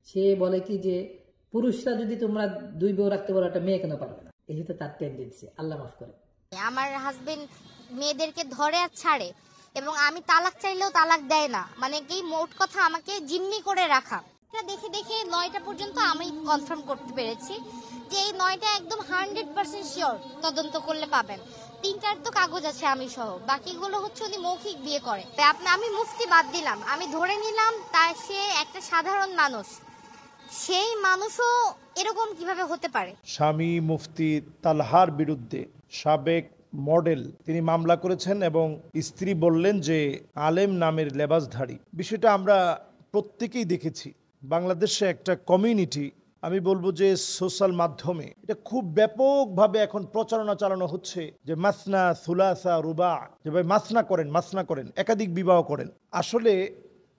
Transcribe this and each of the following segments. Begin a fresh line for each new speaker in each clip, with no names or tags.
সে বলে কি যে পুরুষরা যদি তোমরা দুই বউ রাখতে পারো, একটা মেয়ে কেন পারবে না? এই হচ্ছে তার টেন্ডেন্সি। আল্লাহ মাফ করে।
আমার হাজবেন্ড মেয়েদেরকে ধরে আর ছাড়ে, এবং আমি তালাক চাইলেও তালাক দেয় না। মানে কি, মোট কথা আমাকে জিম্মি করে রাখা। এটা দেখে দেখে 9টা পর্যন্ত আমি কনফার্ম করতে পেরেছি যে এই 9টা একদম 100% শিওর, তদন্ত করলে পাবেন। 3টার তো কাগজ আছে আমি সহ, বাকিগুলো হচ্ছে উনি মৌখিক বিয়ে করে। আমি মুফতি বাদ দিলাম, আমি ধরে নিলাম তাই সে একটা সাধারণ মানুষ। সেই মানুষও এরকম কিভাবে হতে পারে?
স্বামী মুফতি তালহার বিরুদ্ধে সাবেক মডেল তিনি মামলা করেছেন এবং স্ত্রী বললেন যে আলেম নামের লেবাসধারী। বিষয়টা আমরা প্রত্যেকেই দেখেছি। বাংলাদেশে একটা কমিউনিটি, আমি বলবো যে সোশ্যাল মাধ্যমে এটা খুব ব্যাপকভাবে এখন প্রচারণা চালানো হচ্ছে যে মাসনা সুলাসা রুবা, যে ভাই মাসনা করেন, একাধিক বিবাহ করেন। আসলে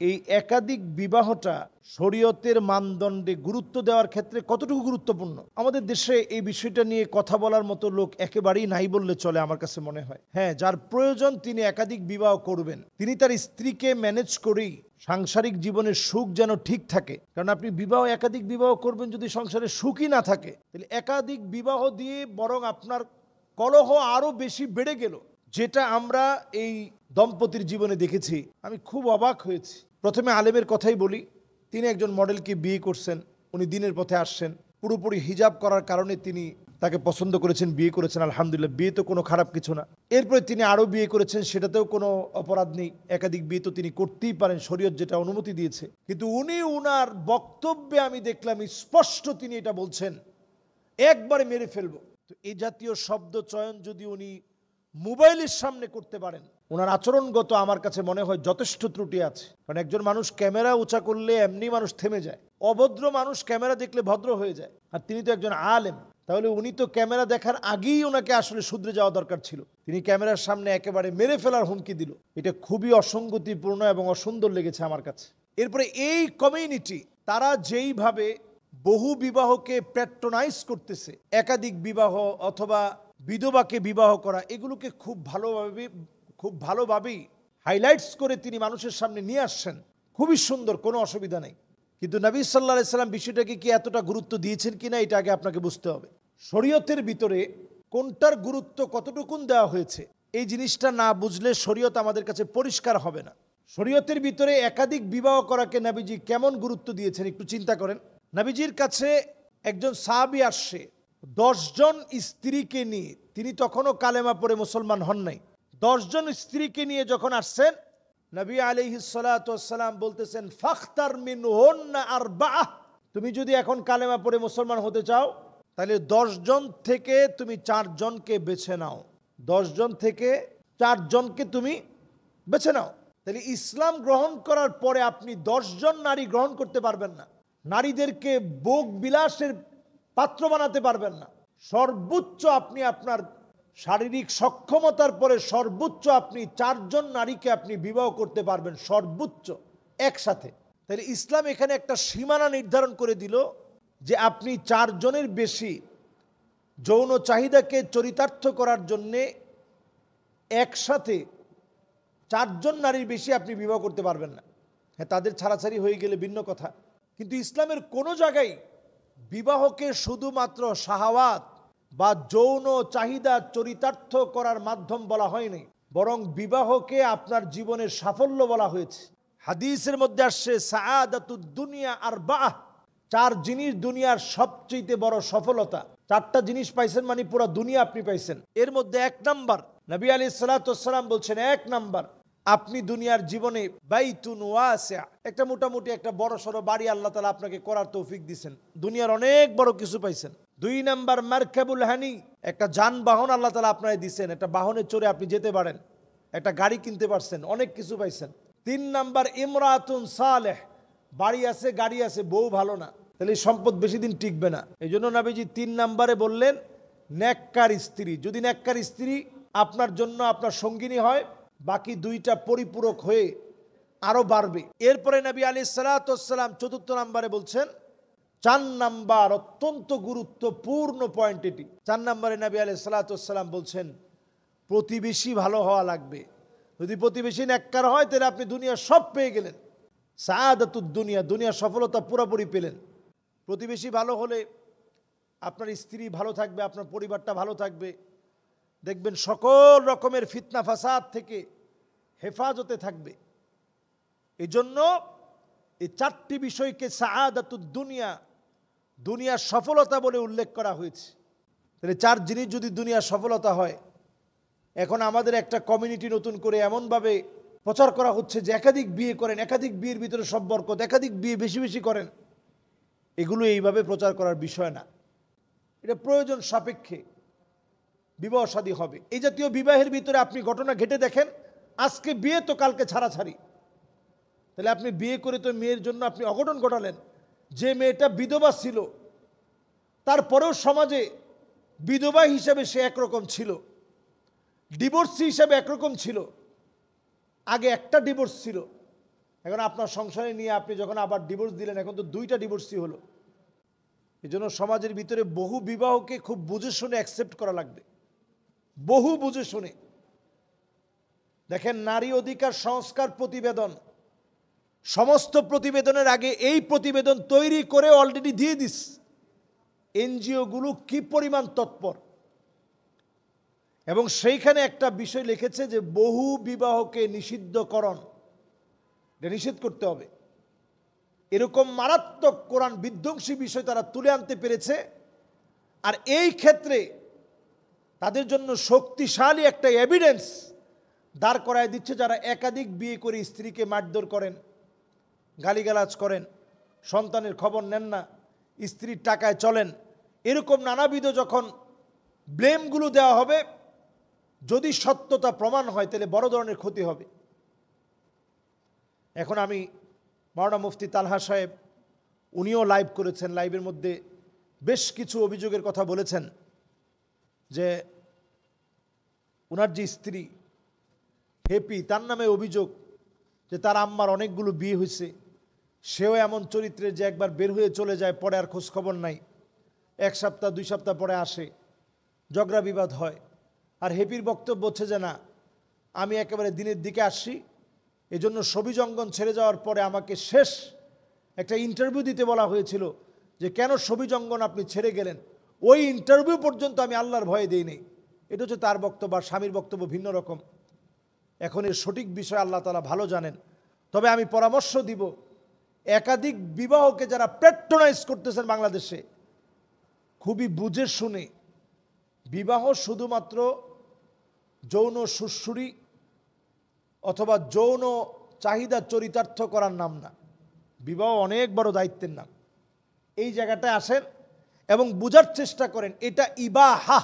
এই একাধিক বিবাহটা শরীয়তের মানদণ্ডে গুরুত্ব দেওয়ার ক্ষেত্রে কতটুকু গুরুত্বপূর্ণ, আমাদের দেশে এই বিষয়টা নিয়ে কথা বলার মতো লোক একেবারেই নাই বললে চলে আমার কাছে মনে হয়। হ্যাঁ, যার প্রয়োজন তিনি একাধিক বিবাহ করবেন, তিনি তার স্ত্রীকে ম্যানেজ করেই সাংসারিক জীবনের সুখ যেন ঠিক থাকে। কারণ আপনি একাধিক বিবাহ করবেন, যদি সংসারে সুখই না থাকে তাহলে একাধিক বিবাহ দিয়ে বরং আপনার কলহ আরো বেশি বেড়ে গেল, যেটা আমরা এই দম্পতির জীবনে দেখেছি। আমি খুব অবাক হয়েছি। প্রথমে আলেমের কথাই বলি, তিনি একজন মডেলকে বিয়ে করছেন, উনি দিনের পথে আসছেন, পুরোপুরি হিজাব করার কারণে তিনি তাকে পছন্দ করেছেন, বিয়ে করেছেন, আলহামদুলিল্লাহ, বিয়ে তো কোনো খারাপ কিছু না। এরপরে তিনি আরও বিয়ে করেছেন, সেটাতেও কোনো অপরাধ নেই, একাধিক বিয়ে তো তিনি করতেই পারেন, শরীয়ত যেটা অনুমতি দিয়েছে। কিন্তু উনি উনার বক্তব্যে আমি দেখলাম স্পষ্ট তিনি এটা বলছেন একবারে মেরে ফেলবো। তো এই জাতীয় শব্দ চয়ন যদি উনি মোবাইলের সামনে করতে পারেন, ওনার আচরণগত আমার কাছে মনে হয় যথেষ্ট ত্রুটি আছে। কারণ একজন মানুষ ক্যামেরা উঁচা করলে এমনি মানুষ থেমে যায়, অভদ্র মানুষ ক্যামেরা দেখলে ভদ্র হয়ে যায়, আর তিনি তো একজন আলেম। তাহলে উনি তো ক্যামেরা দেখার আগেই ওনাকে আসলে শুধরে যাওয়া দরকার ছিল। তিনি ক্যামেরার সামনে একেবারে মেরে ফেলার হুমকি দিল। এটা খুবই অসঙ্গতিপূর্ণ এবং অসুন্দর লেগেছে আমার কাছে। এরপরে এই কমিউনিটি তারা যেইভাবে বহু বিবাহকে প্যাট্রোনাইজ করতেছে, একাধিক বিবাহ অথবা বিধবাকে বিবাহ করা, এগুলোকে খুব ভালোভাবেই হাইলাইটস করে তিনি মানুষের সামনে নিয়ে আসছেন। খুবই সুন্দর, কোনো অসুবিধা নেই। কিন্তু নবী সাল্লাল্লাহু আলাইহি সাল্লাম বিষয়টাকে কি এতটা গুরুত্ব দিয়েছেন কিনা এটা আগে আপনাকে বুঝতে হবে। শরীয়তের ভিতরে কোনটার গুরুত্ব কতটুকুন দেওয়া হয়েছে, এই জিনিসটা না বুঝলে শরীয়ত আমাদের কাছে পরিষ্কার হবে না। শরীয়তের ভিতরে একাধিক বিবাহ করাকে নবীজি কেমন গুরুত্ব দিয়েছেন একটু চিন্তা করেন। নবীজির কাছে একজন সাহাবী আসছে 10 জন স্ত্রীকে নিয়ে, তিনি তখনও কালেমা পড়ে মুসলমান হন নাই। 10 জন স্ত্রীকে নিয়ে যখন আসছেন, নবী আলাইহিস সালাতু ওয়াস সালাম বলতেছেন ফাখতার মিনহুন্না আরবাআ, তুমি যদি এখন কালেমা পড়ে মুসলমান হতে চাও তাহলে 10 জন থেকে তুমি 4 জনকে বেছে নাও। 10 জন থেকে 4 জনকে তুমি বেছে নাও। তাহলে ইসলাম গ্রহণ করার পরে আপনি 10 জন নারী গ্রহণ করতে পারবেন না, নারীদেরকে ভোগ বিলাসের পাত্র বানাতে পারবেন না। সর্বোচ্চ আপনি আপনার শারীরিক সক্ষমতার পরে সর্বোচ্চ আপনি 4 জন নারীকে আপনি বিবাহ করতে পারবেন, সর্বোচ্চ একসাথে। তাহলে ইসলাম এখানে একটা সীমানা নির্ধারণ করে দিল যে আপনি 4 জনের বেশি যৌন চাহিদাকে চরিতার্থ করার জন্যে একসাথে 4 জন নারীর বেশি আপনি বিবাহ করতে পারবেন না। হ্যাঁ, তাদের ছাড়াছাড়ি হয়ে গেলে ভিন্ন কথা, কিন্তু ইসলামের কোনো জায়গায় বিবাহকে শুধুমাত্র শাহাওয়াত বা যৌন চাহিদা চরিতার্থ করার মাধ্যম বলা হয়নি, বরং বিবাহকে আপনার জীবনের সাফল্য বলা হয়েছে। হাদিসের মধ্যে আসছে সাআদাতুদ দুনিয়া আরবাআ, 4 জিনিস দুনিয়ার সবচেয়ে বড় সফলতা। 4টা জিনিস পাইছেন মানে পুরো দুনিয়া আপনি পাইছেন। এর মধ্যে 1 নাম্বার, নবী আলাইহিস সালাতু ওয়াস সালাম বলছেন 1 নাম্বার, আপনি দুনিয়ার জীবনে বাইতুন ওয়াসিআ, একটা মোটামুটি একটা বড় সড়ো বাড়ি আল্লাহ তাআলা আপনাকে করার তৌফিক দিয়েছেন, দুনিয়ার অনেক বড় কিছু পাইছেন। 2 নাম্বার মারকাবুল হানি, একটা যানবাহন আল্লাহ তাআলা আপনাকে দিয়েছেন, একটা বাহনে চড়ে আপনি যেতে পারেন, একটা গাড়ি কিনতে পারছেন, অনেক কিছু পাইছেন। 3 নাম্বার ইমরাতুন সালেহ, বাড়ি আছে, গাড়ি আছে, বউ ভালো না, তাহলে সম্পদ বেশি দিন টিকবে না। এই জন্য নবীজি 3 নাম্বারে বললেন নেককার স্ত্রী। যদি নেককার স্ত্রী আপনার জন্য আপনার সঙ্গিনী হয়, বাকি 2টা পরিপূরক হয়ে আরো বাড়বে। এরপরে নবী আলাইহিস সালাতু ওয়াস সালাম 4 নম্বরে বলছেন, 4 নাম্বার অত্যন্ত গুরুত্বপূর্ণ পয়েন্ট এটি। 4 নম্বরে নবী আলাইহিস সালাতু ওয়াস সালাম বলছেন প্রতিবেশী ভালো হওয়া লাগবে। যদি প্রতিবেশী নেককার হয় তাহলে আপনি দুনিয়া সব পেয়ে গেলেন। সাআদাতুদ দুনিয়া, দুনিয়ার সফলতা পুরোপুরি পেলেন। প্রতিবেশী ভালো হলে আপনার স্ত্রী ভালো থাকবে, আপনার পরিবারটা ভালো থাকবে, দেখবেন সকল রকমের ফিতনা ফাসাদ থেকে হেফাজতে থাকবে। এই জন্য এই 4টি বিষয়কে সাআদাতুদ দুনিয়া, দুনিয়ার সফলতা বলে উল্লেখ করা হয়েছে। তাহলে 4 জিনিস যদি দুনিয়ার সফলতা হয়, এখন আমাদের একটা কমিউনিটি নতুন করে এমনভাবে প্রচার করা হচ্ছে যে একাধিক বিয়ে করেন, একাধিক বিয়ের ভিতরে সব বরকত, একাধিক বিয়ে বেশি বেশি করেন। এগুলো এইভাবে প্রচার করার বিষয় না, এটা প্রয়োজন সাপেক্ষে বিবাহ শাদী হবে। এই জাতীয় বিবাহের ভিতরে আপনি ঘটনা ঘটে দেখেন, আজকে বিয়ে তো কালকে ছাড়াছাড়ি। তাহলে আপনি বিয়ে করে তো মেয়ের জন্য আপনি অঘটন ঘটালেন। যে মেয়েটা বিধবা ছিল, তারপরেও সমাজে বিধবা হিসাবে সে একরকম ছিল, ডিভোর্সি হিসাবে একরকম ছিল। আগে একটা ডিভোর্স ছিল, এখন আপনার সংসারে নিয়ে আপনি যখন আবার ডিভোর্স দিলেন, এখন তো 2টা ডিভোর্সই হলো। এই জন্য সমাজের ভিতরে বহু বিবাহকে খুব বুঝে শুনে অ্যাকসেপ্ট করা লাগবে, বহু বুঝে শুনে। দেখেন, নারী অধিকার সংস্কার প্রতিবেদন, সমস্ত প্রতিবেদনের আগে এই প্রতিবেদন তৈরি করে অলরেডি দিয়ে দিস এনজিওগুলো কি পরিমাণ তৎপর। এবং সেইখানে একটা বিষয় লিখেছে যে বহু বিবাহকে নিষিদ্ধকরণ, এটা নিষেধ করতে হবে। এরকম মারাত্মক কোরআন বিধ্বংসী বিষয় তারা তুলে আনতে পেরেছে। আর এই ক্ষেত্রে তাদের জন্য শক্তিশালী একটা এভিডেন্স দাঁড় করায় দিচ্ছে, যারা একাধিক বিয়ে করে স্ত্রীকে মারধর করেন, গালিগালাজ করেন, সন্তানের খবর নেন না, স্ত্রীর টাকায় চলেন, এরকম নানাবিধ যখন ব্লেমগুলো দেওয়া হবে, যদি সত্যতা প্রমাণ হয় তাহলে বড় ধরনের ক্ষতি হবে। এখন আমি মাওলানা মুফতি তালহা সাহেব, উনিও লাইভ করেছেন, লাইভের মধ্যে বেশ কিছু অভিযোগের কথা বলেছেন যে উনার যে স্ত্রী হ্যাপি, তার নামে অভিযোগ যে তার আম্মার অনেকগুলো বিয়ে হয়েছে, সেও এমন চরিত্রের যে একবার বের হয়ে চলে যায়, পরে আর খোঁজ খবর নাই, 1 সপ্তাহ 2 সপ্তাহ পরে আসে, ঝগড়া বিবাদ হয়। আর হ্যাপির বক্তব্য হচ্ছে যে না, আমি একেবারে দিনের দিকে আসছি, এজন্য সবিজ অঙ্গন ছেড়ে যাওয়ার পরে আমাকে শেষ একটা ইন্টারভিউ দিতে বলা হয়েছিল যে কেন সবিজ অঙ্গন আপনি ছেড়ে গেলেন, ওই ইন্টারভিউ পর্যন্ত আমি আল্লাহর ভয়ে দিই নেই। এটা হচ্ছে তার বক্তব্য, আর স্বামীর বক্তব্য ভিন্ন রকম। এখন এর সঠিক বিষয় আল্লাহ তাআলা ভালো জানেন। তবে আমি পরামর্শ দিব, একাধিক বিবাহকে যারা প্যাট্রোনাইজ করতেছেন বাংলাদেশে, খুবই বুঝে শুনে। বিবাহ শুধুমাত্র যৌন সুশ্রুরি অথবা যৌন চাহিদা চরিতার্থ করার নাম না, বিবাহ অনেক বড় দায়িত্বের নাম। এই জায়গাটায় আসেন এবং বুঝার চেষ্টা করেন, এটা ইবাহা,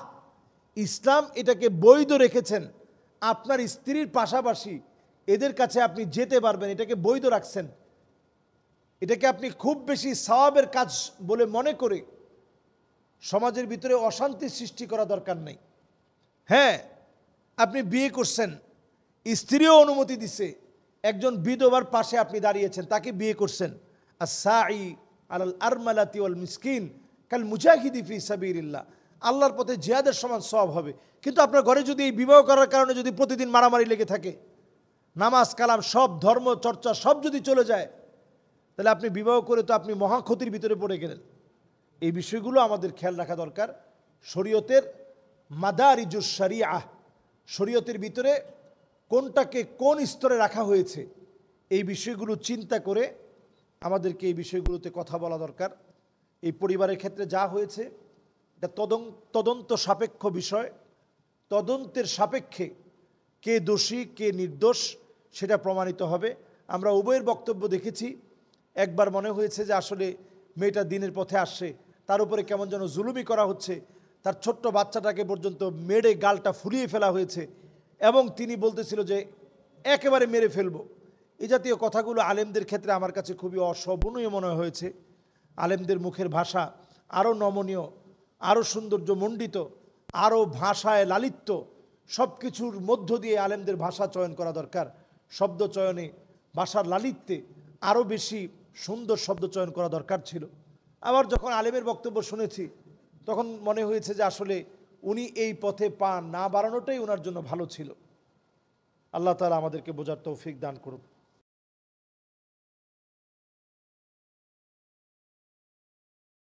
ইসলাম এটাকে বৈধ রেখেছেন। আপনার স্ত্রীর পাশাপাশি এদের কাছে আপনি যেতে পারবেন, এটাকে বৈধ রাখছেন। এটাকে আপনি খুব বেশি সওয়াবের কাজ বলে মনে করে সমাজের ভিতরে অশান্তি সৃষ্টি করা দরকার নেই। হ্যাঁ, আপনি বিয়ে করছেন, স্ত্রীও অনুমতি দিছে, একজন বিধবার পাশে আপনি দাঁড়িয়েছেন, তাকে বিয়ে করছেন। আস-সাঈ আলাল আরমালাতি ওয়াল মিসকিন কাল মুজাহিদি ফি সাবিলিল্লাহ, আল্লাহর পথে জিহাদের সমান সওয়াব হবে। কিন্তু আপনার ঘরে যদি এই বিবাহ করার কারণে যদি প্রতিদিন মারামারি লেগে থাকে, নামাজ কালাম সব ধর্ম চর্চা সব যদি চলে যায়, তাহলে আপনি বিবাহ করে তো আপনি মহা ক্ষতির ভিতরে পড়ে গেলেন। এই বিষয়গুলো আমাদের খেয়াল রাখা দরকার। শরীয়তের মাদারিজুস শরিয়াহ, শরীয়তের ভিতরে কোনটাকে কোন স্তরে রাখা হয়েছে, এই বিষয়গুলো চিন্তা করে আমাদেরকে এই বিষয়গুলোতে কথা বলা দরকার। এই পরিবারের ক্ষেত্রে যা হয়েছে এটা তদন্ত সাপেক্ষ বিষয়। তদন্তের সাপেক্ষে কে দোষী কে নির্দোষ সেটা প্রমাণিত হবে। আমরা উভয়ের বক্তব্য দেখেছি। একবার মনে হয়েছে যে আসলে মেয়েটা দিনের পথে আসছে, তার উপরে কেমন যেন জুলুমি করা হচ্ছে, তার ছোট্ট বাচ্চাটাকে পর্যন্ত মেরে গালটা ফুলিয়ে ফেলা হয়েছে, এবং তিনি বলতেছিল যে একেবারে মেরে ফেলবো। এই জাতীয় কথাগুলো আলেমদের ক্ষেত্রে আমার কাছে খুবই অশোভনীয় মনে হয়েছে। আলেমদের মুখের ভাষা আরও নমনীয়, আরও সৌন্দর্যমণ্ডিত, আরও ভাষায় লালিত্য, সব কিছুর মধ্য দিয়ে আলেমদের ভাষা চয়ন করা দরকার। শব্দ চয়নে, ভাষার লালিত্যে আরও বেশি সুন্দর শব্দ চয়ন করা দরকার ছিল। আবার যখন আলেমের বক্তব্য শুনেছি, তখন মনে হয়েছে যে আসলে উনি এই পথে পা না বাড়ানোটাই ওনার জন্য ভালো ছিল। আল্লাহ তাআলা আমাদেরকে বোঝার তৌফিক দান করুন।